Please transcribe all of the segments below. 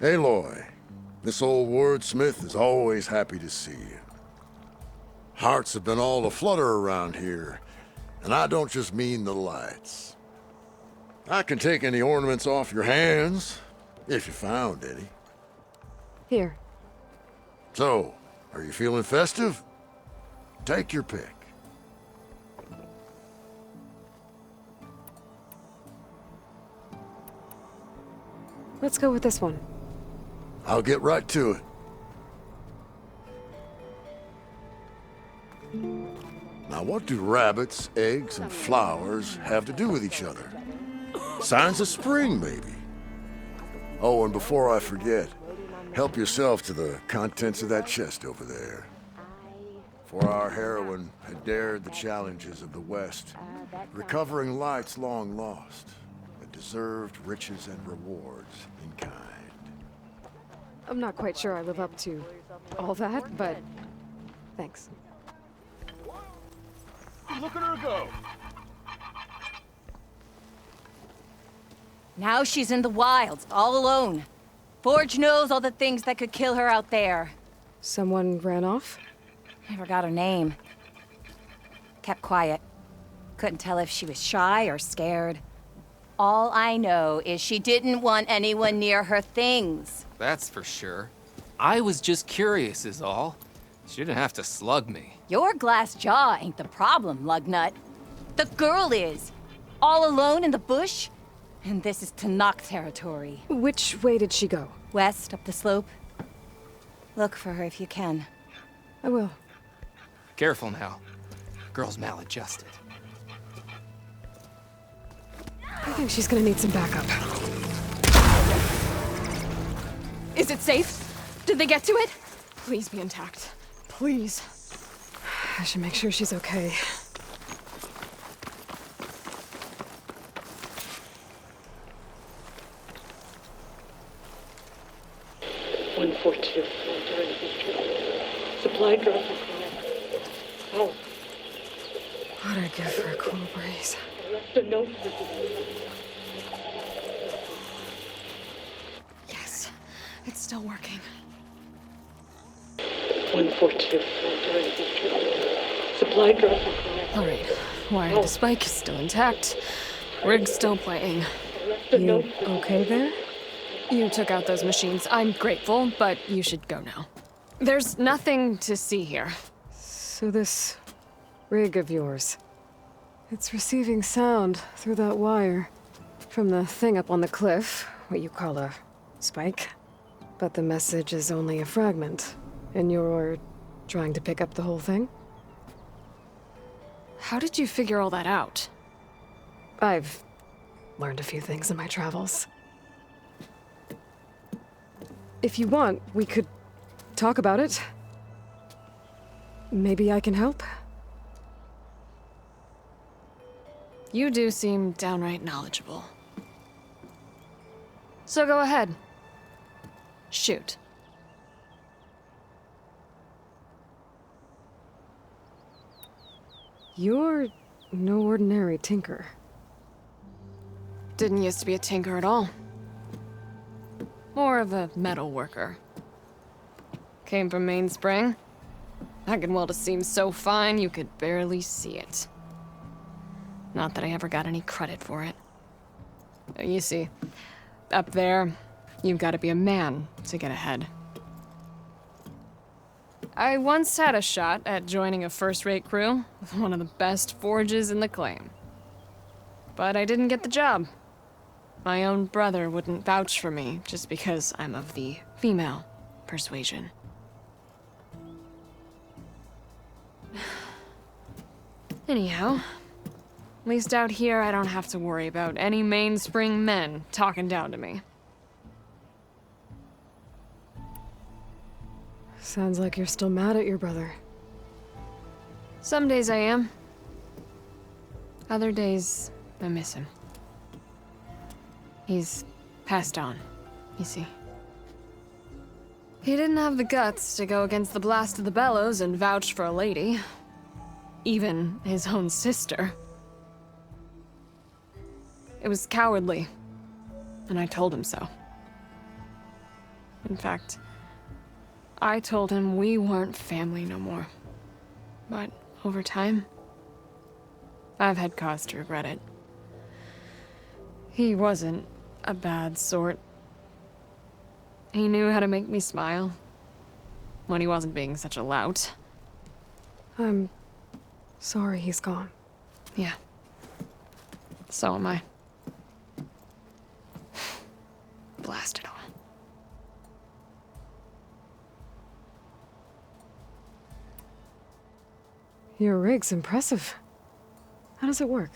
Aloy, this old wordsmith is always happy to see you. Hearts have been all aflutter around here, and I don't just mean the lights. I can take any ornaments off your hands, if you found any. Here. So, are you feeling festive? Take your pick. Let's go with this one. I'll get right to it. Now, what do rabbits, eggs, and flowers have to do with each other? Signs of spring, maybe. Oh, and before I forget, help yourself to the contents of that chest over there. For our heroine had dared the challenges of the West, recovering lights long lost, but deserved riches and rewards in kind. I'm not quite sure I live up to all that, but thanks. Look at her go! Now she's in the wilds, all alone. Forge knows all the things that could kill her out there. Someone ran off? Never got her name. Kept quiet. Couldn't tell if she was shy or scared. All I know is she didn't want anyone near her things. That's for sure. I was just curious is all. She didn't have to slug me. Your glass jaw ain't the problem, lugnut. The girl is. All alone in the bush. And this is Tanakh territory. Which way did she go? West, up the slope. Look for her if you can. I will. Careful now. Girl's maladjusted. I think she's gonna need some backup. Is it safe? Did they get to it? Please be intact. Please. I should make sure she's okay. Supply drop. Oh. What'd I give for a cool breeze? Left a note for Yes, it's still working. 142. Supply drop. All right, wire to spike is still intact. Rig's still playing. You okay there? You took out those machines. I'm grateful, but you should go now. There's nothing to see here. So this rig of yours, it's receiving sound through that wire from the thing up on the cliff, what you call a spike. But the message is only a fragment, and you're trying to pick up the whole thing? How did you figure all that out? I've learned a few things in my travels. If you want, we could talk about it. Maybe I can help? You do seem downright knowledgeable. So go ahead. Shoot. You're no ordinary tinker. Didn't used to be a tinker at all. More of a metal worker. Came from Mainspring. I can weld a seam so fine you could barely see it. Not that I ever got any credit for it. You see, up there, you've got to be a man to get ahead. I once had a shot at joining a first-rate crew with one of the best forges in the claim. But I didn't get the job. My own brother wouldn't vouch for me just because I'm of the female persuasion. Anyhow, at least out here I don't have to worry about any mainspring men talking down to me. Sounds like you're still mad at your brother. Some days I am. Other days, I miss him. He's passed on, you see. He didn't have the guts to go against the blast of the bellows and vouch for a lady. Even his own sister. It was cowardly, and I told him so. In fact, I told him we weren't family no more. But over time, I've had cause to regret it. He wasn't a bad sort. He knew how to make me smile when he wasn't being such a lout. I'm sorry he's gone. Yeah. So am I. Blast it all. Your rig's impressive. How does it work?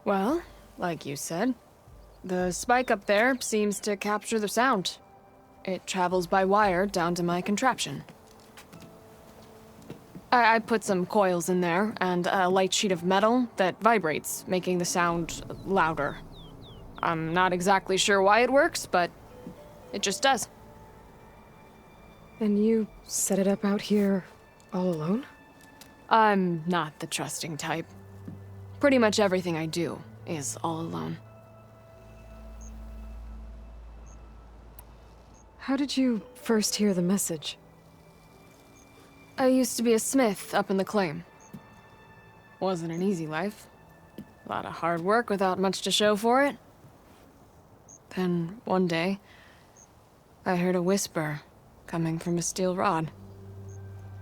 Well, like you said, the spike up there seems to capture the sound. It travels by wire down to my contraption. I put some coils in there and a light sheet of metal that vibrates, making the sound louder. I'm not exactly sure why it works, but it just does. And you set it up out here all alone? I'm not the trusting type. Pretty much everything I do is all alone. How did you first hear the message? I used to be a smith up in the claim. Wasn't an easy life. A lot of hard work without much to show for it. Then, one day, I heard a whisper coming from a steel rod.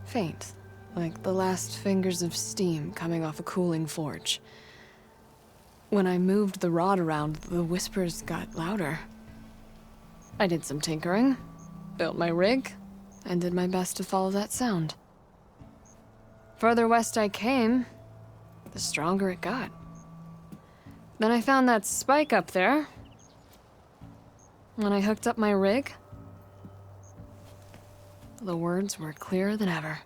Faint, like the last fingers of steam coming off a cooling forge. When I moved the rod around, the whispers got louder. I did some tinkering, built my rig, and did my best to follow that sound. Further west I came, the stronger it got. Then I found that spike up there. When I hooked up my rig, the words were clearer than ever.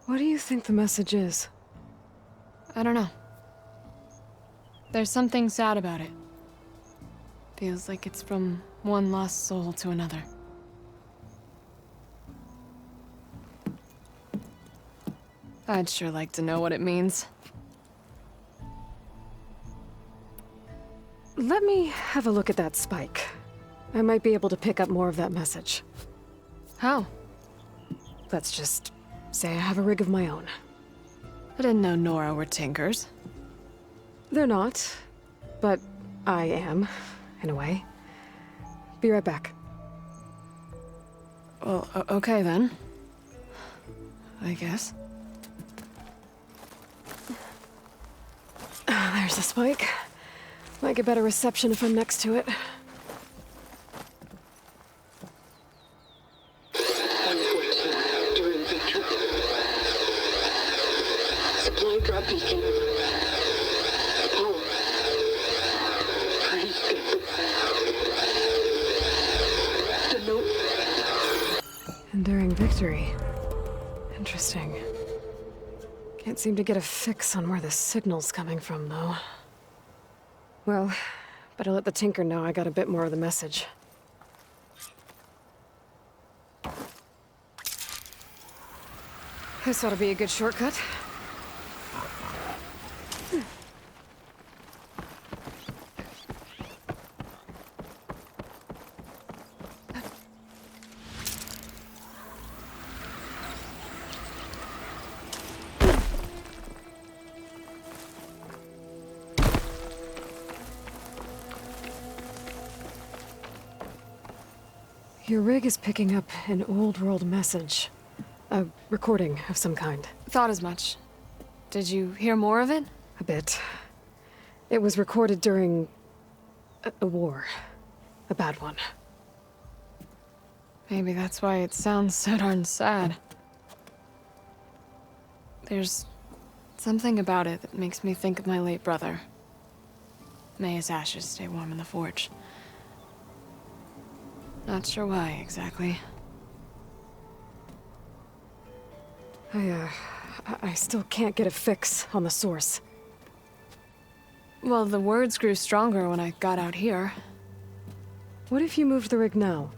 What do you think the message is? I don't know. There's something sad about it. Feels like it's from one lost soul to another. I'd sure like to know what it means. Let me have a look at that spike. I might be able to pick up more of that message. How? Let's just say I have a rig of my own. I didn't know Nora were tinkers. They're not, but I am, in a way. Be right back. Well, okay then. I guess. There's the spike. Might get better reception if I'm next to it. 114, during victory. Supply drop beacon. Power. Please get the note. Enduring victory. Interesting. Can't seem to get a fix on where the signal's coming from, though. Well, better let the Tinker know I got a bit more of the message. This ought to be a good shortcut. Your rig is picking up an old world message. A recording of some kind. Thought as much. Did you hear more of it? A bit. It was recorded during a war. A bad one. Maybe that's why it sounds so darn sad. There's something about it that makes me think of my late brother. May his ashes stay warm in the forge. Not sure why, exactly. I still can't get a fix on the source. Well, the words grew stronger when I got out here. What if you moved the rig now?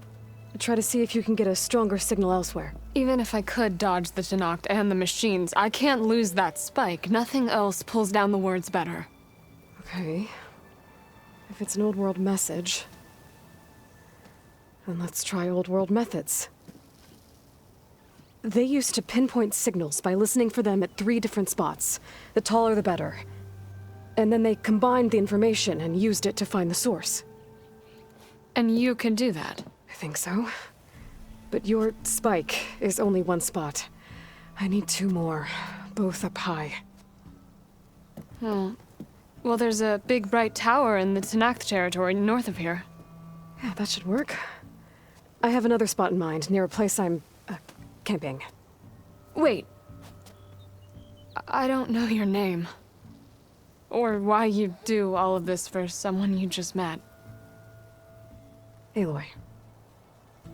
Try to see if you can get a stronger signal elsewhere. Even if I could dodge the Tennoct and the machines, I can't lose that spike. Nothing else pulls down the words better. Okay. If it's an old world message... Then let's try old world methods. They used to pinpoint signals by listening for them at 3 different spots. The taller the better. And then they combined the information and used it to find the source. And you can do that. I think so. But your spike is only 1 spot. I need 2 more, both up high. Oh. Well, there's a big bright tower in the Tenakth territory north of here. Yeah, that should work. I have another spot in mind, near a place I'm, camping. Wait. I don't know your name. Or why you do all of this for someone you just met. Aloy.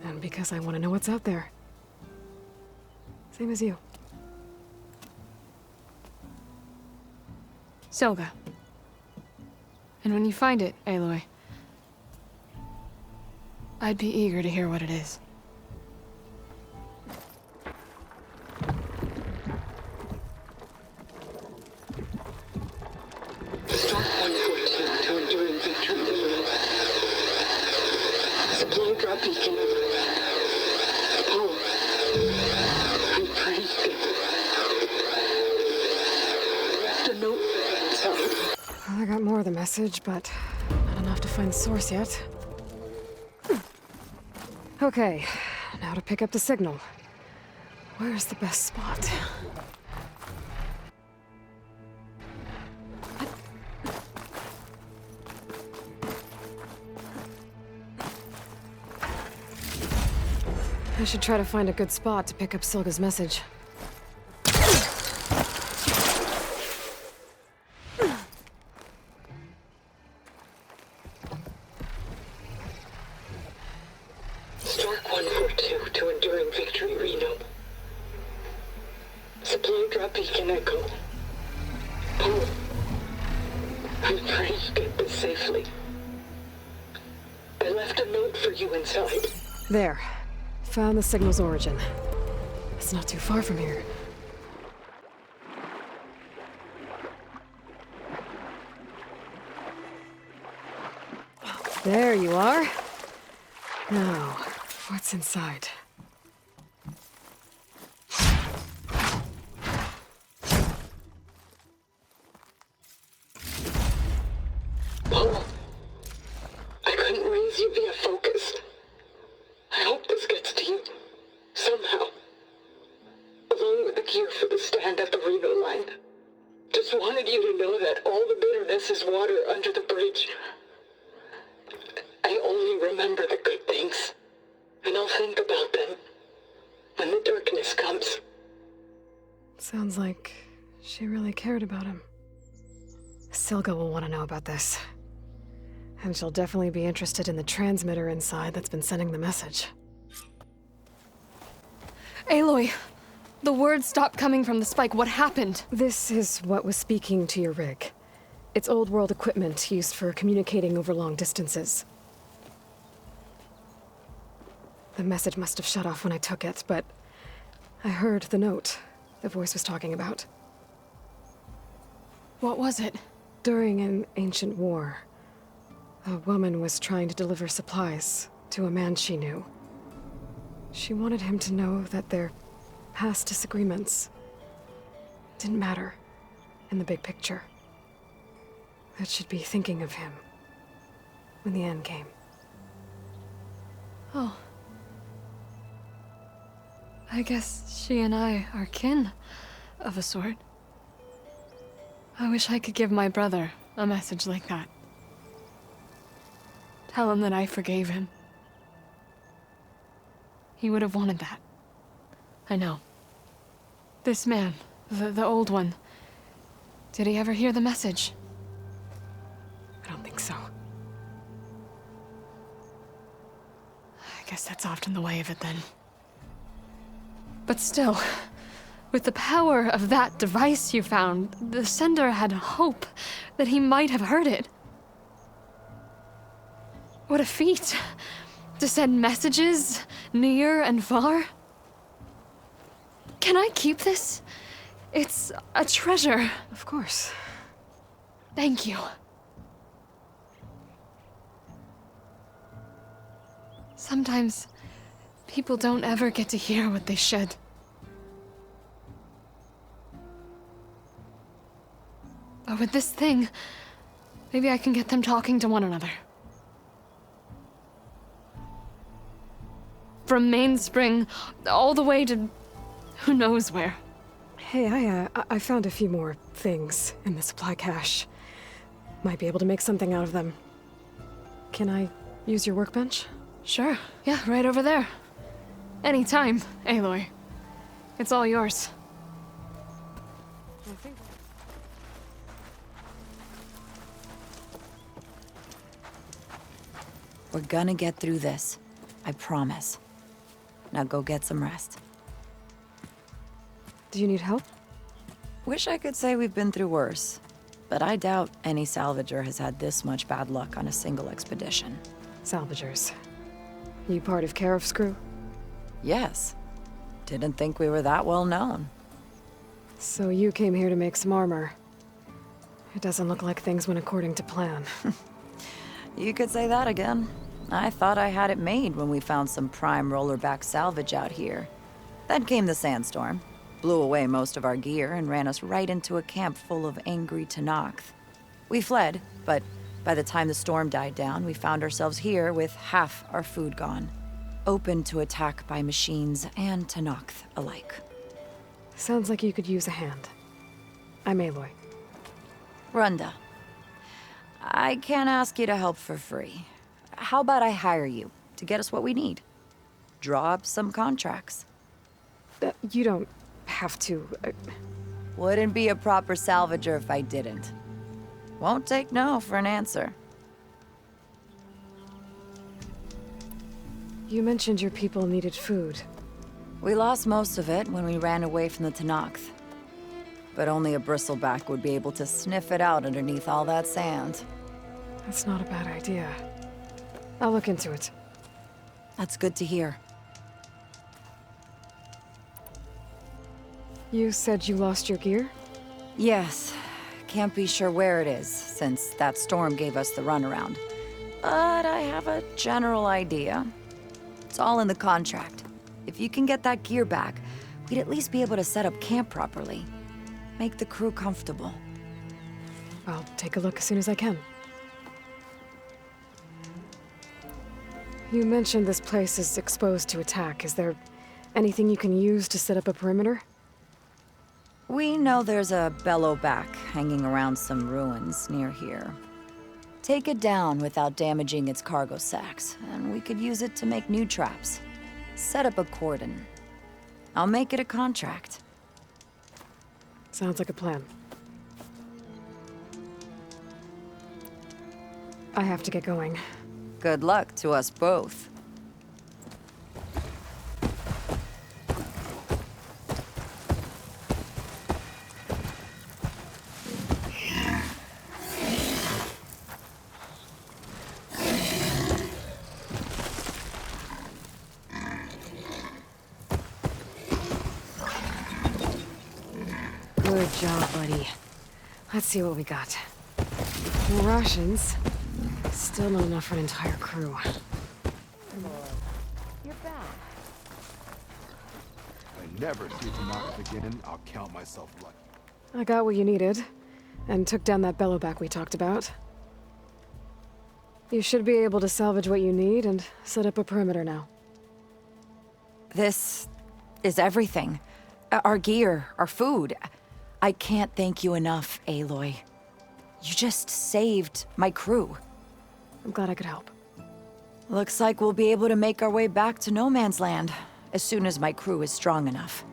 And because I want to know what's out there. Same as you. Selga. And when you find it, Aloy, I'd be eager to hear what it is. Start 114 to enduring victory. Supply drop beacon. Power. I'm pretty good. The note inside. Well, I got more of the message, but not enough to find the source yet. Okay, now to pick up the signal. Where's the best spot? I should try to find a good spot to pick up Silga's message. Stark 142 to enduring victory, Reno. Supply drop beacon echo. Power. I'm trying to get this safely. I left a note for you inside. There. Found the signal's origin. It's not too far from here. There you are. Now, what's inside? Paul, I couldn't raise you via focus. I hope this gets to you. Somehow. Along with the gear for the stand at the Reno line. Just wanted you to know that all the bitterness is water under the bridge. I only remember the good things. And I'll think about them when the darkness comes. Sounds like she really cared about him. Silga will want to know about this. And she'll definitely be interested in the transmitter inside that's been sending the message. Aloy, the words stopped coming from the spike. What happened? This is what was speaking to your rig. It's old world equipment used for communicating over long distances. The message must have shut off when I took it, but I heard the note the voice was talking about. What was it? During an ancient war, a woman was trying to deliver supplies to a man she knew. She wanted him to know that their past disagreements didn't matter in the big picture. That she'd be thinking of him when the end came. Oh. I guess she and I are kin, of a sort. I wish I could give my brother a message like that. Tell him that I forgave him. He would have wanted that. I know. This man, the old one, did he ever hear the message? I don't think so. I guess that's often the way of it then. But still, with the power of that device you found, the sender had hope that he might have heard it. What a feat! To send messages near and far. Can I keep this? It's a treasure. Of course. Thank you. Sometimes people don't ever get to hear what they should. But with this thing, maybe I can get them talking to one another. From Mainspring all the way to who knows where. Hey, I found a few more things in the supply cache. Might be able to make something out of them. Can I use your workbench? Sure. Yeah, right over there. Anytime, Aloy. It's all yours. We're gonna get through this. I promise. Now go get some rest. Do you need help? Wish I could say we've been through worse, but I doubt any salvager has had this much bad luck on a single expedition. Salvagers. You part of Karif's crew? Yes. Didn't think we were that well known. So you came here to make some armor. It doesn't look like things went according to plan. You could say that again. I thought I had it made when we found some prime rollerback salvage out here. Then came the sandstorm, blew away most of our gear, and ran us right into a camp full of angry Tenakth. We fled, but by the time the storm died down, we found ourselves here with half our food gone, open to attack by machines and Tenakth alike. Sounds like you could use a hand. I'm Aloy. Runda, I can't ask you to help for free. How about I hire you to get us what we need? Draw up some contracts. You don't have to. Wouldn't be a proper salvager if I didn't. Won't take no for an answer. You mentioned your people needed food. We lost most of it when we ran away from the Tenakth. But only a bristleback would be able to sniff it out underneath all that sand. That's not a bad idea. I'll look into it. That's good to hear. You said you lost your gear? Yes. Can't be sure where it is, since that storm gave us the runaround. But I have a general idea. It's all in the contract. If you can get that gear back, we'd at least be able to set up camp properly. Make the crew comfortable. I'll take a look as soon as I can. You mentioned this place is exposed to attack. Is there anything you can use to set up a perimeter? We know there's a bellowback hanging around some ruins near here. Take it down without damaging its cargo sacks, and we could use it to make new traps. Set up a cordon. I'll make it a contract. Sounds like a plan. I have to get going. Good luck to us both. Good job, buddy. Let's see what we got. More rations. Still not enough for an entire crew. You're back. If I never see Tenakth again, I'll count myself lucky. I got what you needed, and took down that bellowback we talked about. You should be able to salvage what you need and set up a perimeter now. This is everything. Our gear, our food. I can't thank you enough, Aloy. You just saved my crew. I'm glad I could help. Looks like we'll be able to make our way back to No Man's Land as soon as my crew is strong enough.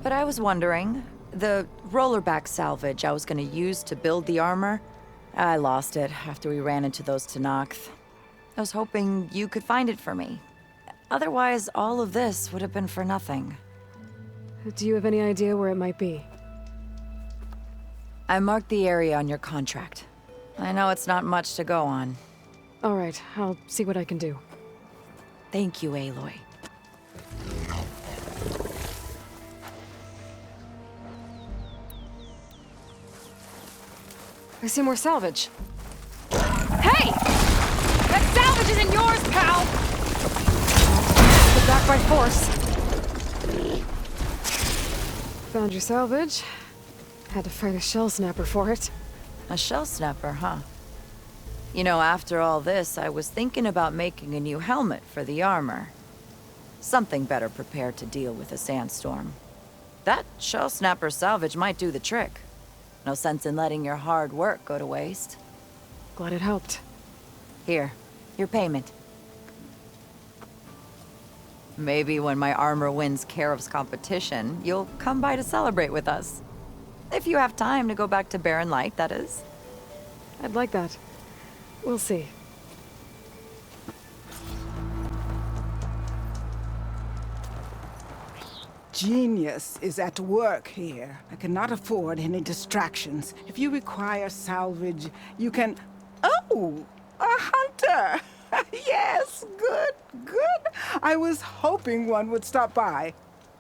But I was wondering, the rollerback salvage I was gonna use to build the armor, I lost it after we ran into those Tenakth. I was hoping you could find it for me. Otherwise, all of this would have been for nothing. Do you have any idea where it might be? I marked the area on your contract. I know it's not much to go on. All right, I'll see what I can do. Thank you, Aloy. I see more salvage. Hey! That salvage isn't yours, pal! by force. Found your salvage. Had to fight a shell snapper for it. A shell snapper, huh? You know, after all this, I was thinking about making a new helmet for the armor. Something better prepared to deal with a sandstorm. That shell snapper salvage might do the trick. No sense in letting your hard work go to waste. Glad it helped. Here, your payment. Maybe when my armor wins Karev's competition, you'll come by to celebrate with us. If you have time to go back to Barren Light, that is. I'd like that. We'll see. Genius is at work here. I cannot afford any distractions. If you require salvage, you can... Oh! A hunter! Yes, good, good. I was hoping one would stop by.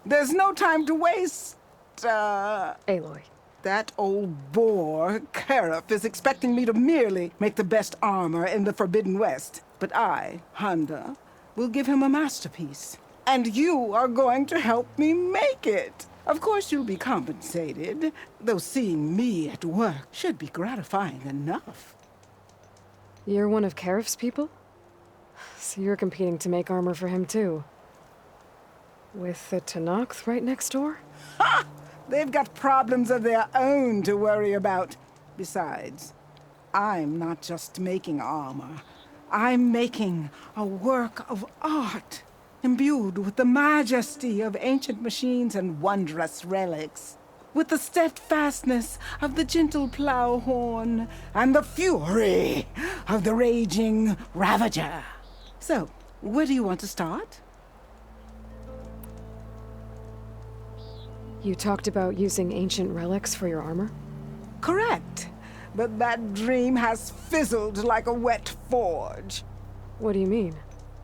There's no time to waste, Aloy. That old bore, Karef, is expecting me to merely make the best armor in the Forbidden West. But I, Honda, will give him a masterpiece. And you are going to help me make it. Of course you'll be compensated, though seeing me at work should be gratifying enough. You're one of Karef's people? So you're competing to make armor for him too. With the Tenakth right next door? Ha! They've got problems of their own to worry about. Besides, I'm not just making armor. I'm making a work of art, imbued with the majesty of ancient machines and wondrous relics, with the steadfastness of the gentle plow horn and the fury of the raging Ravager. So, where do you want to start? You talked about using ancient relics for your armor? Correct. But that dream has fizzled like a wet forge. What do you mean?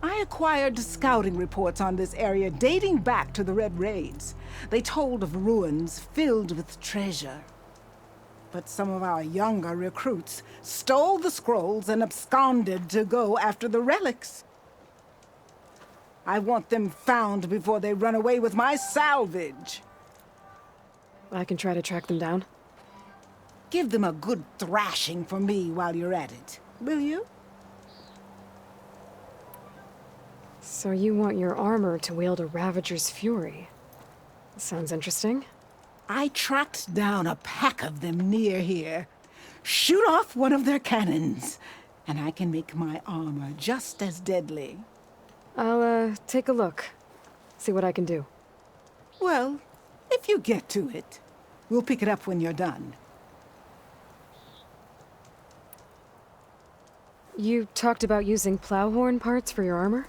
I acquired scouting reports on this area dating back to the Red Raids. They told of ruins filled with treasure. But some of our younger recruits stole the scrolls and absconded to go after the relics. I want them found before they run away with my salvage. I can try to track them down. Give them a good thrashing for me while you're at it, will you? So you want your armor to wield a Ravager's fury? Sounds interesting. I tracked down a pack of them near here. Shoot off one of their cannons, and I can make my armor just as deadly. I'll, take a look. See what I can do. Well, if you get to it, we'll pick it up when you're done. You talked about using plowhorn parts for your armor?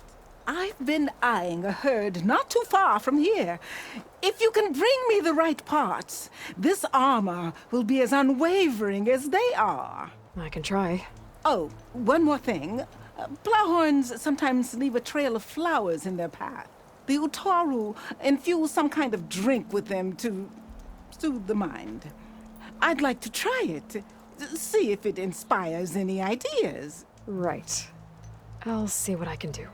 I've been eyeing a herd not too far from here. If you can bring me the right parts, this armor will be as unwavering as they are. I can try. Oh, one more thing. Plowhorns sometimes leave a trail of flowers in their path. The Utaru infuse some kind of drink with them to soothe the mind. I'd like to try it. See if it inspires any ideas. Right. I'll see what I can do.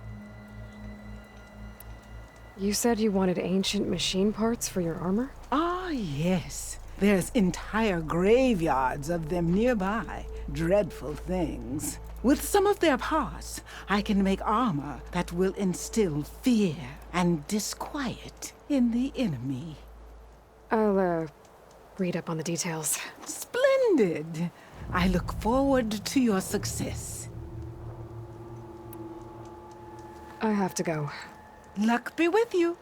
You said you wanted ancient machine parts for your armor? Ah, yes. There's entire graveyards of them nearby. Dreadful things. With some of their parts, I can make armor that will instill fear and disquiet in the enemy. I'll, read up on the details. Splendid. I look forward to your success. I have to go. Luck be with you.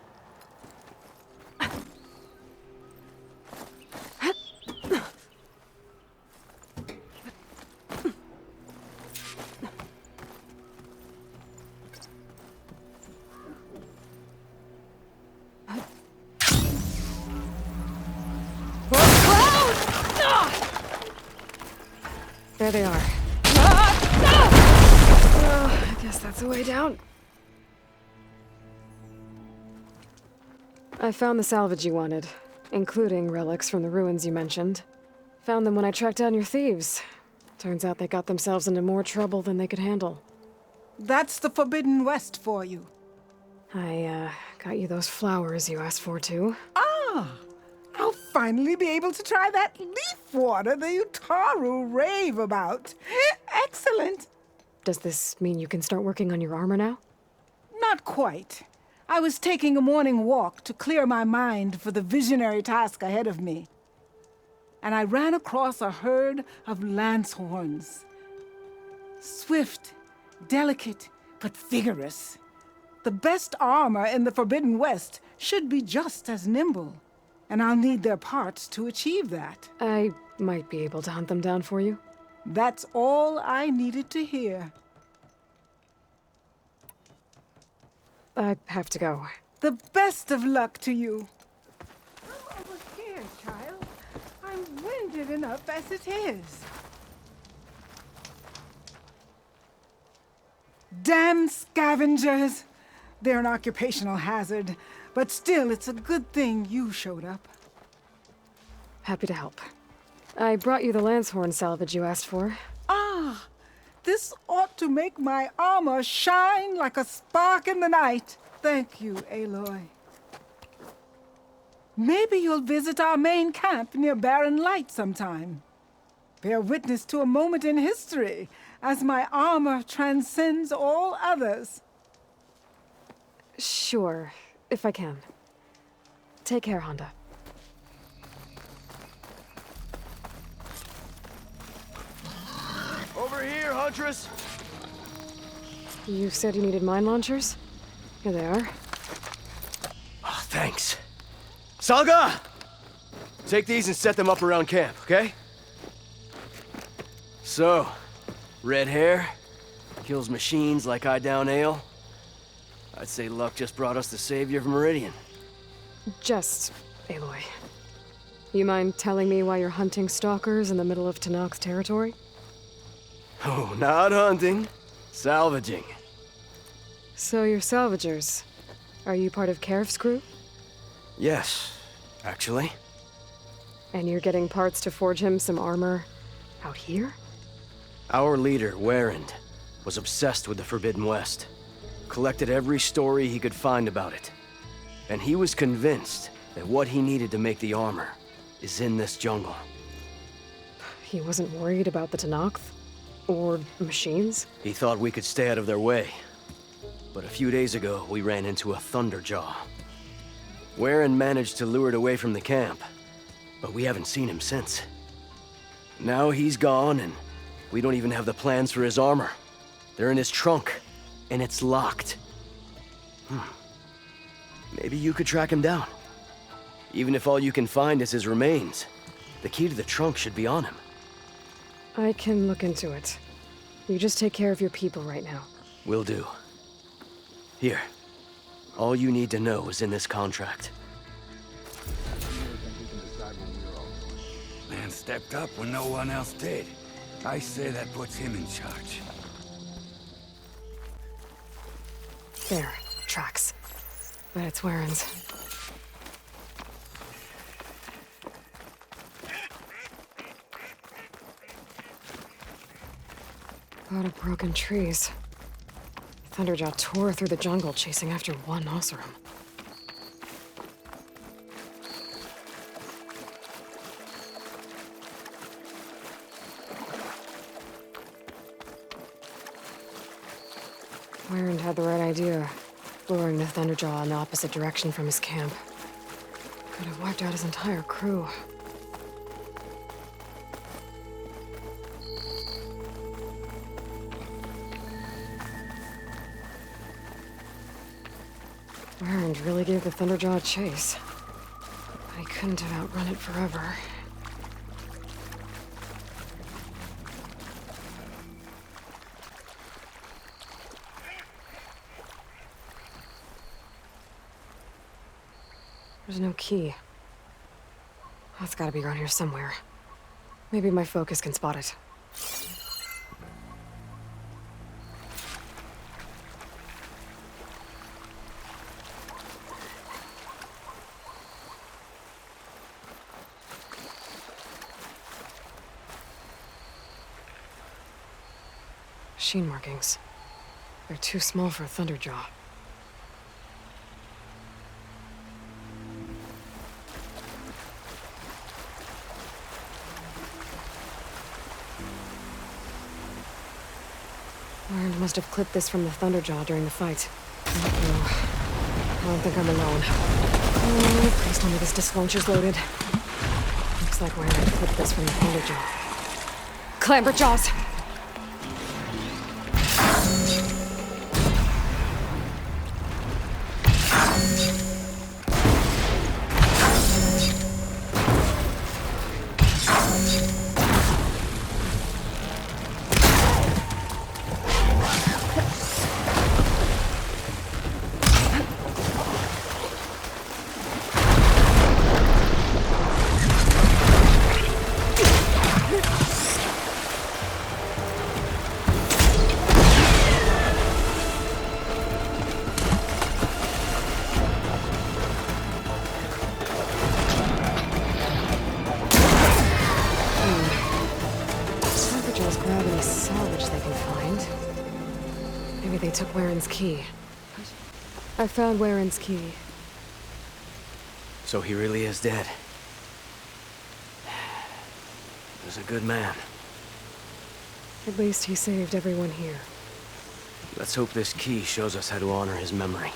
There they are. I guess that's the way down. I found the salvage you wanted, including relics from the ruins you mentioned. Found them when I tracked down your thieves. Turns out they got themselves into more trouble than they could handle. That's the Forbidden West for you. I, got you those flowers you asked for, too. Ah! I'll finally be able to try that leaf water the Utaru rave about. Excellent! Does this mean you can start working on your armor now? Not quite. I was taking a morning walk to clear my mind for the visionary task ahead of me. And I ran across a herd of lancehorns. Swift, delicate, but vigorous. The best armor in the Forbidden West should be just as nimble. And I'll need their parts to achieve that. I might be able to hunt them down for you. That's all I needed to hear. I have to go. The best of luck to you. Come over here, child. I'm winded enough as it is. Damn scavengers! They're an occupational hazard, but still, it's a good thing you showed up. Happy to help. I brought you the Lancehorn salvage you asked for. Ah, this ought to make my armor shine like a spark in the night. Thank you, Aloy. Maybe you'll visit our main camp near Barren Light sometime. Bear witness to a moment in history as my armor transcends all others. Sure, if I can. Take care, Honda. Over here, Huntress! You said you needed mine launchers? Here they are. Oh, thanks. Salga! Take these and set them up around camp, okay? So, red hair, kills machines like I down ale. I'd say luck just brought us the savior of Meridian. Just, Aloy. You mind telling me why you're hunting stalkers in the middle of Tenakth territory? Oh, not hunting. Salvaging. So you're salvagers. Are you part of Karif's crew? Yes, actually. And you're getting parts to forge him some armor out here? Our leader, Warrand, was obsessed with the Forbidden West. Collected every story he could find about it. And he was convinced that what he needed to make the armor is in this jungle. He wasn't worried about the Tenakth? Or machines? He thought we could stay out of their way. But a few days ago, we ran into a Thunderjaw. Warren managed to lure it away from the camp, but we haven't seen him since. Now he's gone, and we don't even have the plans for his armor. They're in his trunk, and it's locked. Maybe you could track him down. Even if all you can find is his remains, the key to the trunk should be on him. I can look into it. You just take care of your people right now. Will do. Here. All you need to know is in this contract. Man stepped up when no one else did. I say that puts him in charge. There. Tracks. But it's Warren's. A lot of broken trees. Thunderjaw tore through the jungle chasing after one Oseram. Warren had the right idea, luring the Thunderjaw in the opposite direction from his camp. Could have wiped out his entire crew. Warren really gave the Thunderjaw a chase. But he couldn't have outrun it forever. There's no key. Oh, it's gotta be around here somewhere. Maybe my focus can spot it. Machine markings. They're too small for a Thunderjaw. Warren must have clipped this from the Thunderjaw during the fight. I don't think I'm alone. Oh, please tell me this disc launcher's loaded. Looks like Warren clipped this from the Thunderjaw. Clamberjaws! They took Warren's key. I found Warren's key. So he really is dead. He was a good man. At least he saved everyone here. Let's hope this key shows us how to honor his memory.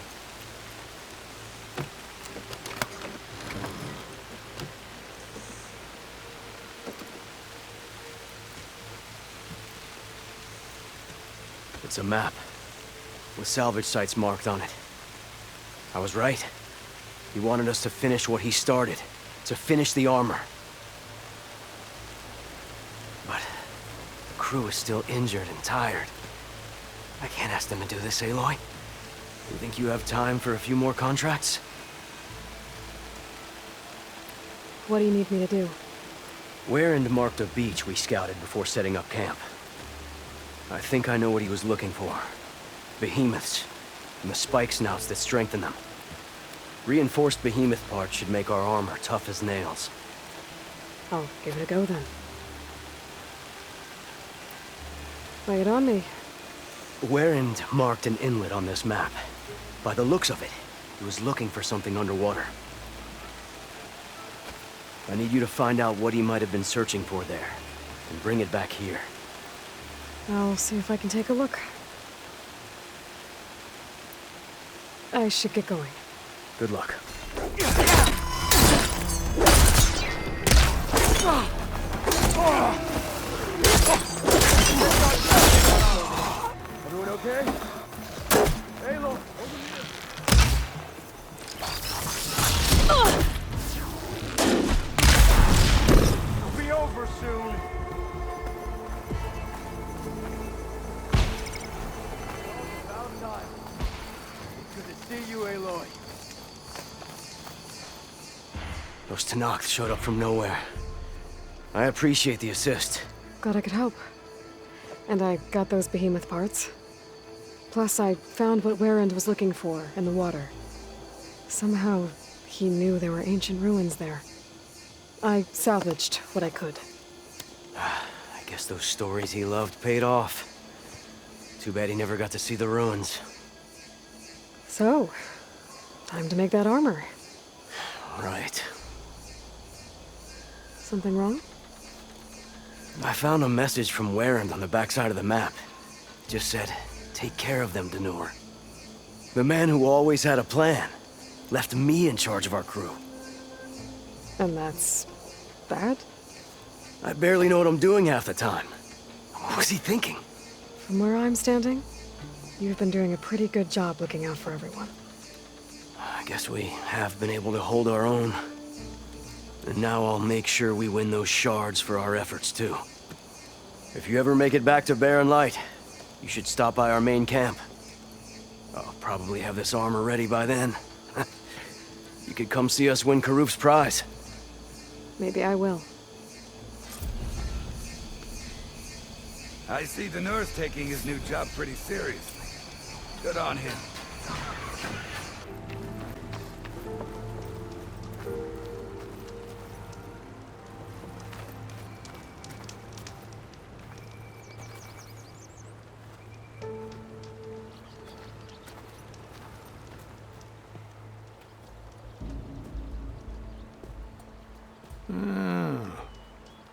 It's a map, with salvage sites marked on it. I was right. He wanted us to finish what he started, to finish the armor. But the crew is still injured and tired. I can't ask them to do this, Aloy. You think you have time for a few more contracts? What do you need me to do? Warren marked a beach we scouted before setting up camp. I think I know what he was looking for. Behemoths, and the spike snouts that strengthen them. Reinforced behemoth parts should make our armor tough as nails. I'll give it a go then. Lay it on me. Warren marked an inlet on this map. By the looks of it, he was looking for something underwater. I need you to find out what he might have been searching for there, and bring it back here. I'll see if I can take a look. I should get going. Good luck. Everyone okay? Aloy, over here. It'll be over soon. About time. Good to see you, Aloy. Those Tenakth showed up from nowhere. I appreciate the assist. Glad I could help. And I got those behemoth parts. Plus, I found what Warren was looking for in the water. Somehow, he knew there were ancient ruins there. I salvaged what I could. I guess those stories he loved paid off. Too bad he never got to see the ruins. So, time to make that armor. Right. Something wrong? I found a message from Warren on the backside of the map. Just said, take care of them, Denor. The man who always had a plan left me in charge of our crew. And that's bad? I barely know what I'm doing half the time. What was he thinking? From where I'm standing, you've been doing a pretty good job looking out for everyone. I guess we have been able to hold our own. And now I'll make sure we win those shards for our efforts, too. If you ever make it back to Barren Light, you should stop by our main camp. I'll probably have this armor ready by then. You could come see us win Karuf's prize. Maybe I will. I see the nurse taking his new job pretty seriously. Good on him.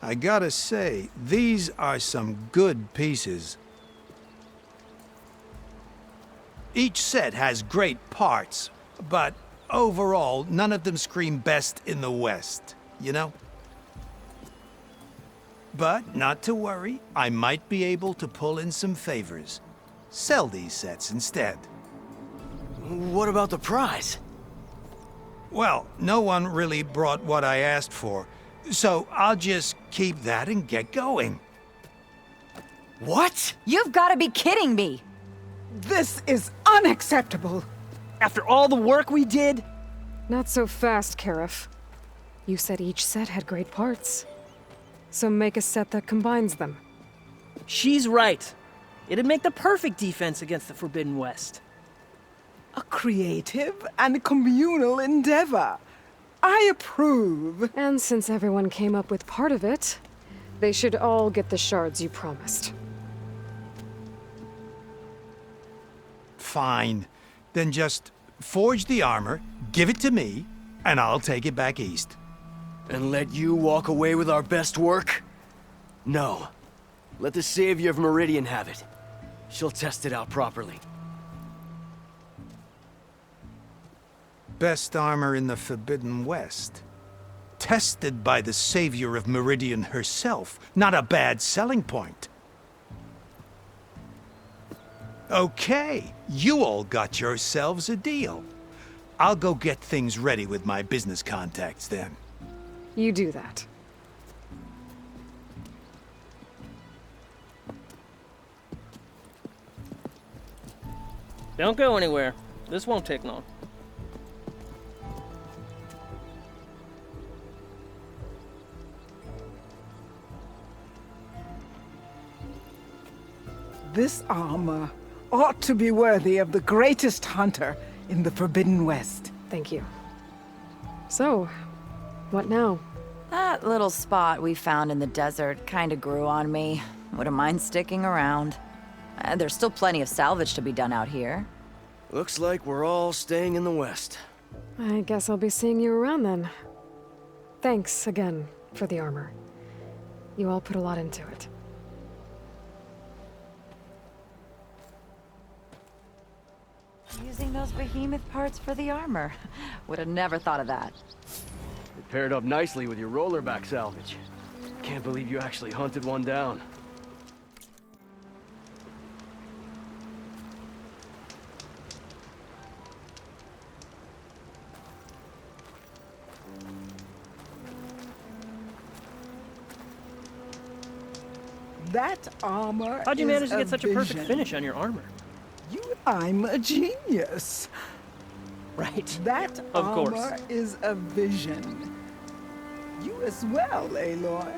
I gotta say, these are some good pieces. Each set has great parts, but overall, none of them scream best in the West, you know? But not to worry, I might be able to pull in some favors. Sell these sets instead. What about the prize? Well, no one really brought what I asked for, so I'll just keep that and get going. What? You've got to be kidding me! This is unacceptable! After all the work we did? Not so fast, Karif. You said each set had great parts. So make a set that combines them. She's right. It'd make the perfect defense against the Forbidden West. A creative and communal endeavor. I approve. And since everyone came up with part of it, they should all get the shards you promised. Fine. Then just forge the armor, give it to me, and I'll take it back east. And let you walk away with our best work? No. Let the Savior of Meridian have it. She'll test it out properly. Best armor in the Forbidden West. Tested by the Savior of Meridian herself. Not a bad selling point. Okay, you all got yourselves a deal. I'll go get things ready with my business contacts then. You do that. Don't go anywhere. This won't take long. This armor ought to be worthy of the greatest hunter in the Forbidden West. Thank you. So, what now? That little spot we found in the desert kinda grew on me. Wouldn't mind sticking around. There's still plenty of salvage to be done out here. Looks like we're all staying in the West. I guess I'll be seeing you around then. Thanks again for the armor. You all put a lot into it. Using those behemoth parts for the armor. Would have never thought of that. It paired up nicely with your rollerback salvage. Can't believe you actually hunted one down. That armor How'd you is manage to get such a perfect vision. finish on your armor? I'm a genius. Right. That Of armor course. is a vision. You as well, Aloy.